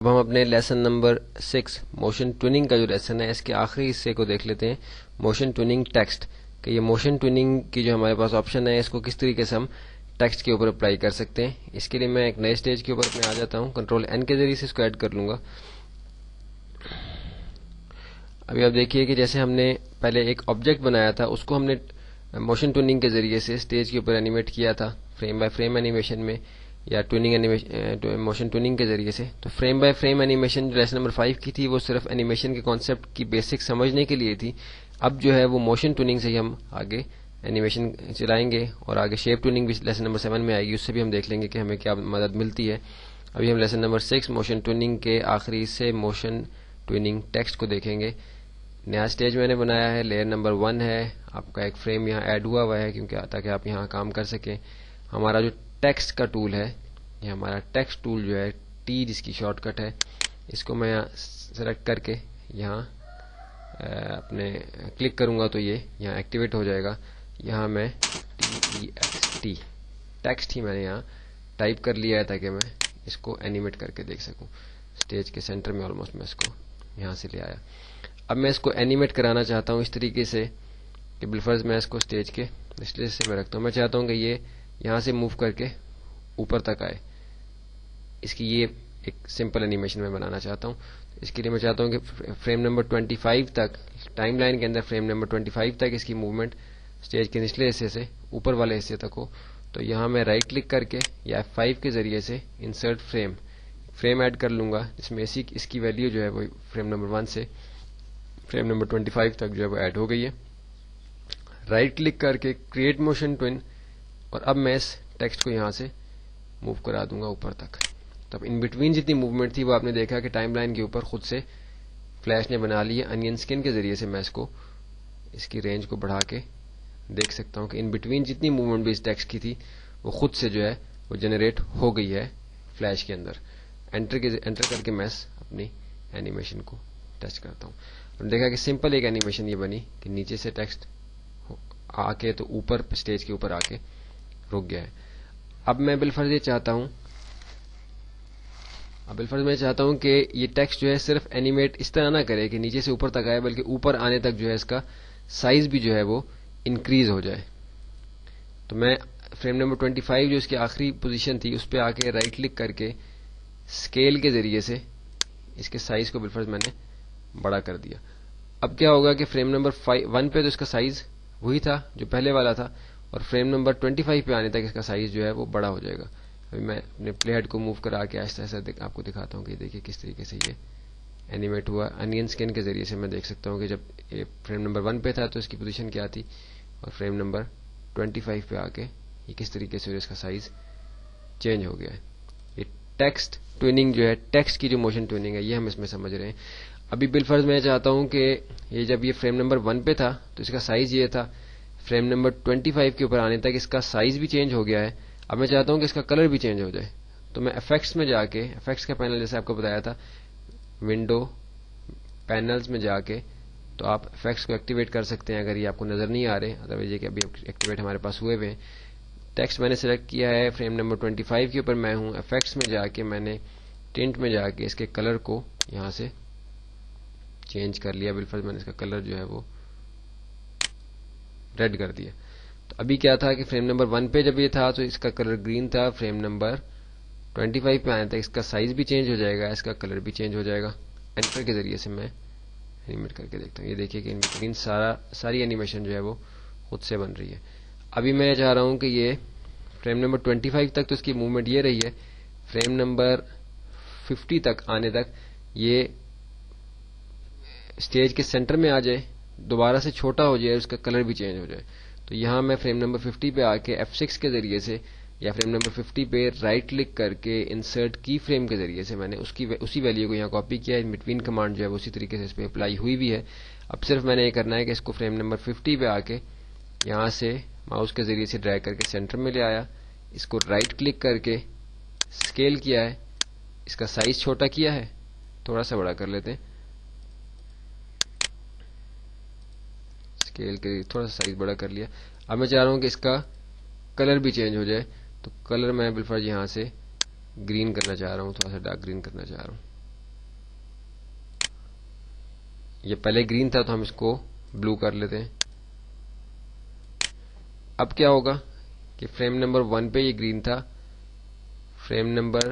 اب ہم اپنے لیسن نمبر 6 موشن ٹوننگ کا جو لیسن ہے اس کے آخری حصے کو دیکھ لیتے ہیں، موشن ٹوننگ ٹیکسٹ، کہ یہ موشن ٹوننگ کی جو ہمارے پاس آپشن ہے اس کو کس طریقے سے ہم ٹیکسٹ کے اوپر اپلائی کر سکتے ہیں۔ اس کے لیے میں ایک نئے سٹیج کے اوپر میں آ جاتا ہوں، کنٹرول این کے ذریعے سے اس کو ایڈ کر لوں گا۔ ابھی آپ دیکھیے کہ جیسے ہم نے پہلے ایک آبجیکٹ بنایا تھا اس کو ہم نے موشن ٹوننگ کے ذریعے سے سٹیج کے اوپر اینیمیٹ کیا تھا، فریم بائی فریم اینیمیشن میں یا موشن ٹوننگ کے ذریعے سے۔ تو فریم بائی فریم اینیمیشن جو لیسن نمبر 5 کی تھی وہ صرف اینیمیشن کے کانسیپٹ کی بیسک سمجھنے کے لیے تھی۔ اب جو ہے وہ موشن ٹوننگ سے ہی ہم آگے اینیمیشن چلائیں گے، اور آگے شیپ ٹوننگ بھی لیسن نمبر 7 میں آئے گی، اس سے بھی ہم دیکھ لیں گے کہ ہمیں کیا مدد ملتی ہے۔ ابھی ہم لیسن نمبر 6 موشن ٹوننگ کے آخری سے موشن ٹوننگ ٹیکسٹ کو دیکھیں گے۔ نیا سٹیج میں نے بنایا ہے، لیئر نمبر 1 ہے، آپ کا ایک فریم یہاں ایڈ ہوا ہے کیونکہ تاکہ آپ یہاں کام کر سکیں۔ ہمارا جو ٹیکسٹ کا ٹول ہے، یہ ہمارا ٹیکسٹ ٹول جو ہے ٹی جس کی شارٹ کٹ ہے، اس کو میں یہاں سلیکٹ کر کے یہاں اپنے کلک کروں گا تو یہ یہاں ایکٹیویٹ ہو جائے گا۔ یہاں میں TEXT ٹیکسٹ ہی میں نے یہاں ٹائپ کر لیا ہے تاکہ میں اس کو اینیمیٹ کر کے دیکھ سکوں۔ سٹیج کے سینٹر میں آلموسٹ میں اس کو یہاں سے لے آیا۔ اب میں اس کو اینیمیٹ کرانا چاہتا ہوں اس طریقے سے کہ بالفرض میں اس کو سٹیج کے ڈسپلے سے میں رکھتا ہوں۔ میں چاہتا ہوں کہ یہ یہاں سے موو کر کے اوپر تک آئے، اس کی یہ ایک سمپل اینیمیشن میں بنانا چاہتا ہوں۔ اس کے لیے میں چاہتا ہوں کہ فریم نمبر 25 تک، ٹائم لائن کے اندر فریم نمبر 25 تک اس کی موومنٹ سٹیج کے نچلے حصے سے اوپر والے حصے تک ہو۔ تو یہاں میں رائٹ کلک کر کے یا F5 کے ذریعے سے انسرٹ فریم ایڈ کر لوں گا، جس میں اس کی ویلیو جو ہے وہ فریم نمبر 1 سے فریم نمبر 25 تک جو ہے وہ ایڈ ہو گئی ہے۔ رائٹ کلک کر کے کریٹ موشن ٹون، اور اب میں اس ٹیکسٹ کو یہاں سے موو کرا دوں گا اوپر تک۔ تب ان بٹوین جتنی موومنٹ تھی وہ آپ نے دیکھا کہ ٹائم لائن کے اوپر خود سے فلیش نے بنا لی ہے۔ انین سکن کے ذریعے سے میں اس کی رینج کو بڑھا کے دیکھ سکتا ہوں کہ ان بٹوین جتنی موومنٹ بھی اس ٹیکسٹ کی تھی وہ خود سے جو ہے وہ جنریٹ ہو گئی ہے فلیش کے اندر۔ انٹر کر کے میں اپنی اینیمیشن کو ٹچ کرتا ہوں، اور دیکھا کہ سمپل ایک اینیمیشن یہ بنی کہ نیچے سے ٹیکسٹ آ کے تو اوپر سٹیج کے اوپر آ کے رک گیا ہے۔ اب میں بالفرض یہ چاہتا ہوں کہ یہ ٹیکسٹ جو ہے صرف اینیمیٹ اس طرح نہ کرے کہ نیچے سے اوپر تک آئے، بلکہ اوپر آنے تک جو ہے اس کا سائز بھی جو ہے وہ انکریز ہو جائے۔ تو میں فریم نمبر 25 جو اس کی آخری پوزیشن تھی اس پہ آ کے رائٹ کلک کر کے اسکیل کے ذریعے سے اس کے سائز کو بالفرض میں نے بڑا کر دیا۔ اب کیا ہوگا کہ فریم نمبر 1 پہ تو اس کا سائز وہی تھا جو پہلے والا تھا، اور فریم نمبر 25 پہ آنے تک اس کا سائز جو ہے وہ بڑا ہو جائے گا۔ ابھی میں اپنے پلے ہیڈ کو موو کرا کے آہستہ آہستہ آپ کو دکھاتا ہوں کہ دیکھیے کس طریقے سے یہ اینیمیٹ ہوا۔ انین سکن کے ذریعے سے میں دیکھ سکتا ہوں کہ جب یہ فریم نمبر 1 پہ تھا تو اس کی پوزیشن کیا تھی، اور فریم نمبر 25 پہ آ کے یہ کس طریقے سے اس کا سائز چینج ہو گیا ہے۔ یہ ٹیکسٹ ٹوننگ جو ہے، ٹیکسٹ کی جو موشن ٹوننگ ہے، یہ ہم اس میں سمجھ رہے ہیں۔ ابھی بالفرض میں چاہتا ہوں کہ یہ جب یہ فریم نمبر 1 پہ تھا تو اس کا سائز یہ تھا، فریم نمبر 25 کے اوپر آنے تک اس کا سائز بھی چینج ہو گیا ہے۔ اب میں چاہتا ہوں کہ اس کا کلر بھی چینج ہو جائے، تو میں افیکٹس میں جا کے، افیکٹس کا پینل جیسے آپ کو بتایا تھا، ونڈو پینلز میں جا کے تو آپ افیکٹس کو ایکٹیویٹ کر سکتے ہیں اگر یہ آپ کو نظر نہیں آ رہے، ادروائز یہ کہ ابھی ایکٹیویٹ ہمارے پاس ہوئے ہوئے ہیں۔ ٹیکسٹ میں نے سلیکٹ کیا ہے، فریم نمبر 25 کے اوپر میں ہوں، افیکٹس میں جا کے میں نے ٹنٹ میں جا کے اس کے کلر کو یہاں سے چینج کر لیا۔ بالفرض میں نے اس کا کلر جو ہے وہ ریڈ کر دیا۔ تو ابھی کیا تھا کہ فریم نمبر 1 پہ جب یہ تھا تو اس کا کلر گرین تھا، فریم نمبر 25 پہ آنے تک اس کا سائز بھی چینج ہو جائے گا، اس کا کلر بھی چینج ہو جائے گا۔ انٹر کے ذریعے سے میں اینیمیٹ کر کے دیکھتا ہوں، یہ دیکھیے کہ ان بٹوین ساری اینیمیشن جو ہے وہ خود سے بن رہی ہے۔ ابھی میں چاہ رہا ہوں کہ یہ فریم نمبر 25 تک تو اس کی موومنٹ یہ رہی ہے، فریم نمبر 50 تک آنے تک یہ سٹیج کے سینٹر میں آ جائے، دوبارہ سے چھوٹا ہو جائے، اس کا کلر بھی چینج ہو جائے۔ تو یہاں میں فریم نمبر 50 پہ آ کے F6 کے ذریعے سے یا فریم نمبر 50 پہ رائٹ کلک کر کے انسرٹ کی فریم کے ذریعے سے میں نے اسی ویلیو کو یہاں کاپی کیا ہے۔ ان بٹوین کمانڈ جو ہے وہ اسی طریقے سے اس پہ اپلائی ہوئی بھی ہے۔ اب صرف میں نے یہ کرنا ہے کہ اس کو فریم نمبر 50 پہ آ کے یہاں سے ماؤس کے ذریعے سے ڈریگ کر کے سینٹر میں لے آیا، اس کو رائٹ کلک کر کے اسکیل کیا ہے، اس کا سائز چھوٹا کیا ہے، تھوڑا سا بڑا کر لیتے ہیں، اسکیل کے تھوڑا سا سائز بڑا کر لیا۔ اب میں چاہ رہا ہوں کہ اس کا کلر بھی چینج ہو جائے، تو کلر میں بالفرض یہاں سے گرین کرنا چاہ رہا ہوں، تھوڑا سا ڈارک گرین کرنا چاہ رہا ہوں۔ یہ پہلے گرین تھا تو ہم اس کو بلو کر لیتے ہیں. اب کیا ہوگا کہ فریم نمبر 1 پہ یہ گرین تھا, فریم نمبر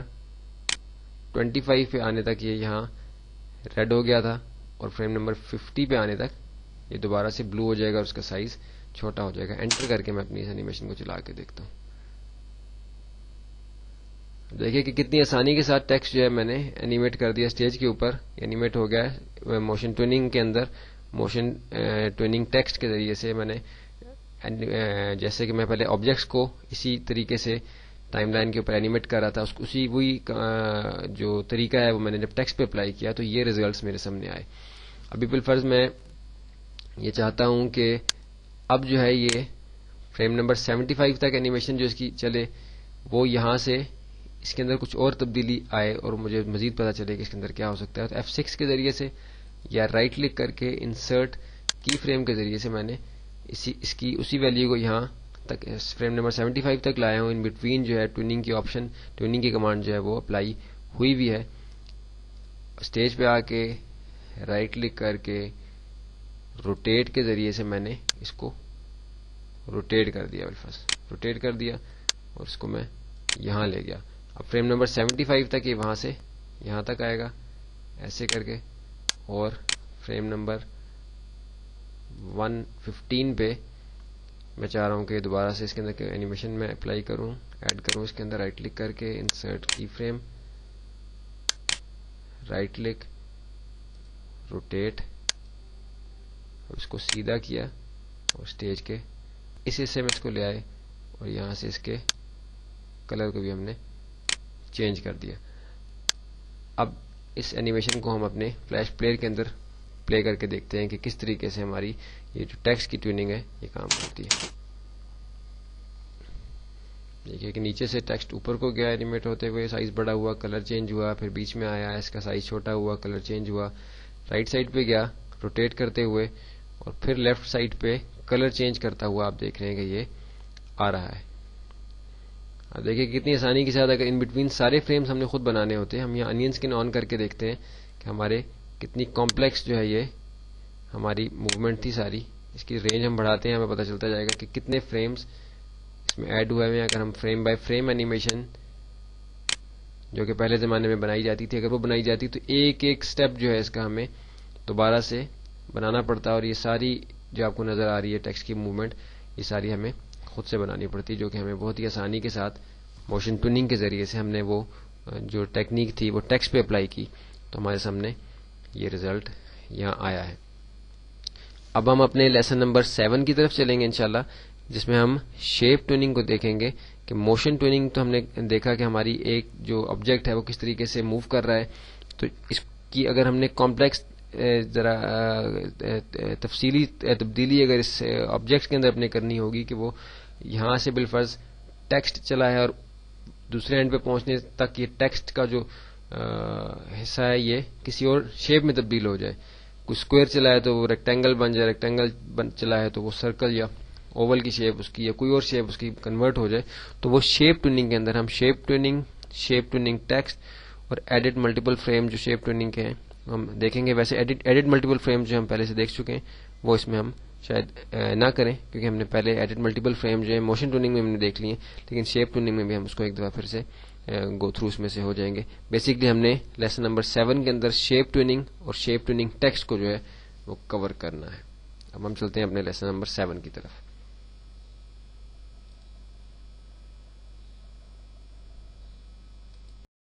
25 پہ آنے تک یہ یہاں ریڈ ہو گیا تھا, اور فریم نمبر 50 پہ آنے تک یہ دوبارہ سے بلو ہو جائے گا اور اس کا سائز چھوٹا ہو جائے گا. انٹر کر کے میں اپنی اس اینیمیشن کو چلا کے دیکھتا ہوں. دیکھیے کہ کتنی آسانی کے ساتھ ٹیکسٹ جو ہے میں نے اینیمیٹ کر دیا اسٹیج کے اوپر, اینیمیٹ ہو گیا ہے موشن ٹوننگ کے اندر. موشن ٹوننگ ٹیکسٹ کے ذریعے سے میں نے, جیسے کہ میں پہلے آبجیکٹس کو اسی طریقے سے ٹائم لائن کے اوپر اینیمیٹ کر رہا تھا, اسی وہی جو طریقہ ہے وہ میں نے جب ٹیکسٹ پہ اپلائی کیا تو یہ ریزلٹس میرے سامنے آئے. ابھی بالفرض میں یہ چاہتا ہوں کہ اب جو ہے یہ فریم نمبر 75 تک اینیمیشن جو اس کی چلے, وہ یہاں سے اس کے اندر کچھ اور تبدیلی آئے اور مجھے مزید پتا چلے کہ اس کے اندر کیا ہو سکتا ہے. تو F6 کے ذریعے سے یا رائٹ کلک کر کے انسرٹ کی فریم کے ذریعے سے میں نے اس کی اسی ویلیو کو یہاں تک فریم نمبر 75 تک لایا ہوں. ان بٹوین جو ہے ٹوننگ کی آپشن, ٹوننگ کی کمانڈ جو ہے وہ اپلائی ہوئی بھی ہے. اسٹیج پہ آ کے رائٹ کلک کر کے روٹیٹ کے ذریعے سے میں نے اس کو روٹیٹ کر دیا, روٹیٹ کر دیا اور اس کو میں یہاں لے گیا. اب فریم نمبر 75 تک یہ وہاں سے یہاں تک آئے گا ایسے کر کے, اور فریم نمبر 115 پہ میں چاہ رہا ہوں کہ دوبارہ سے اس کے اندر اینیمیشن میں اپلائی کروں, ایڈ کروں. اس کے اندر رائٹ کلک کر کے انسرٹ کی فریم, رائٹ کلک, روٹیٹ, اس کو سیدھا کیا اور اسٹیج کے اس حصے میں اس کو لے آئے اور یہاں سے اس کے کلر کو بھی ہم نے چینج کر دیا. اب اس اینیمیشن کو ہم اپنے فلیش پلیئر کے اندر پلے کر کے دیکھتے ہیں کہ کس طریقے سے ہماری یہ جو ٹیکسٹ کی ٹیوننگ ہے یہ کام کرتی ہے. دیکھیے کہ نیچے سے ٹیکسٹ اوپر کو گیا اینیمیٹ ہوتے ہوئے, سائز بڑا ہوا, کلر چینج ہوا, پھر بیچ میں آیا, اس کا سائز چھوٹا ہوا, کلر چینج ہوا, رائٹ سائڈ پہ گیا روٹیٹ کرتے ہوئے, اور پھر لیفٹ سائڈ پہ کلر چینج کرتا ہوا آپ دیکھ رہے ہیں کہ یہ آ رہا ہے. اب دیکھیے کتنی آسانی کے ساتھ, اگر ان بٹوین سارے فریمز ہم نے خود بنانے ہوتے ہیں, ہم یہاں انین اسکن آن کر کے دیکھتے ہیں کہ ہمارے کتنی کمپلیکس جو ہے یہ ہماری موومنٹ تھی ساری. اس کی رینج ہم بڑھاتے ہیں, ہمیں پتہ چلتا جائے گا کہ کتنے فریمز اس میں ایڈ ہوئے ہیں. اگر ہم فریم بائی فریم اینیمیشن جو کہ پہلے زمانے میں بنائی جاتی تھی, اگر وہ بنائی جاتی تو ایک ایک سٹیپ جو ہے اس کا ہمیں دوبارہ سے بنانا پڑتا, اور یہ ساری جو آپ کو نظر آ رہی ہے ٹیکسٹ کی موومنٹ, یہ ساری ہمیں خود سے بنانی پڑتی, جو کہ ہمیں بہت ہی آسانی کے ساتھ موشن ٹوننگ کے ذریعے سے ہم نے وہ جو ٹیکنیک تھی وہ ٹیکسٹ پہ اپلائی کی تو ہمارے سامنے یہ رزلٹ یہاں آیا ہے. اب ہم اپنے لیسن نمبر 7 کی طرف چلیں گے انشاءاللہ, جس میں ہم شیپ ٹوننگ کو دیکھیں گے. کہ موشن ٹوننگ تو ہم نے دیکھا کہ ہماری ایک جو آبجیکٹ ہے وہ کس طریقے سے موو کر رہا ہے, تو اس کی اگر ہم نے کمپلیکس ذرا تفصیلی تبدیلی اگر اس آبجیکٹ کے اندر اپنے کرنی ہوگی کہ وہ یہاں سے بالفرض ٹیکسٹ چلا ہے اور دوسرے اینڈ پہ پہنچنے تک یہ ٹیکسٹ کا جو حصہ ہے یہ کسی اور شیپ میں تبدیل ہو جائے. کوئی اسکوئر چلا ہے تو وہ ریکٹینگل بن جائے, ریکٹینگل چلا ہے تو وہ سرکل یا اوول کی شیپ اس کی یا کوئی اور شیپ اس کی کنورٹ ہو جائے, تو وہ شیپ ٹوننگ کے اندر ہم شیپ ٹوننگ ٹیکسٹ اور ایڈٹ ملٹیپل فریم جو شیپ ٹوننگ کے ہیں ہم دیکھیں گے. ویسے ایڈٹ ملٹیپل فریم جو ہم پہلے سے دیکھ چکے ہیں وہ اس میں ہم شاید نہ کریں, کیونکہ ہم نے پہلے ایڈٹ ملٹیپل فریم جو ہے موشن ٹوننگ میں ہم نے دیکھ لیے, لیکن شیپ ٹوننگ میں بھی ہم اس کو ایک دفعہ پھر سے گو تھرو اس میں سے ہو جائیں گے. بیسکلی ہم نے لیسن نمبر 7 کے اندر شیپ ٹوننگ اور شیپ ٹوننگ ٹیکسٹ کو جو ہے وہ کور کرنا ہے. اب ہم چلتے ہیں اپنے لیسن نمبر 7 کی طرف.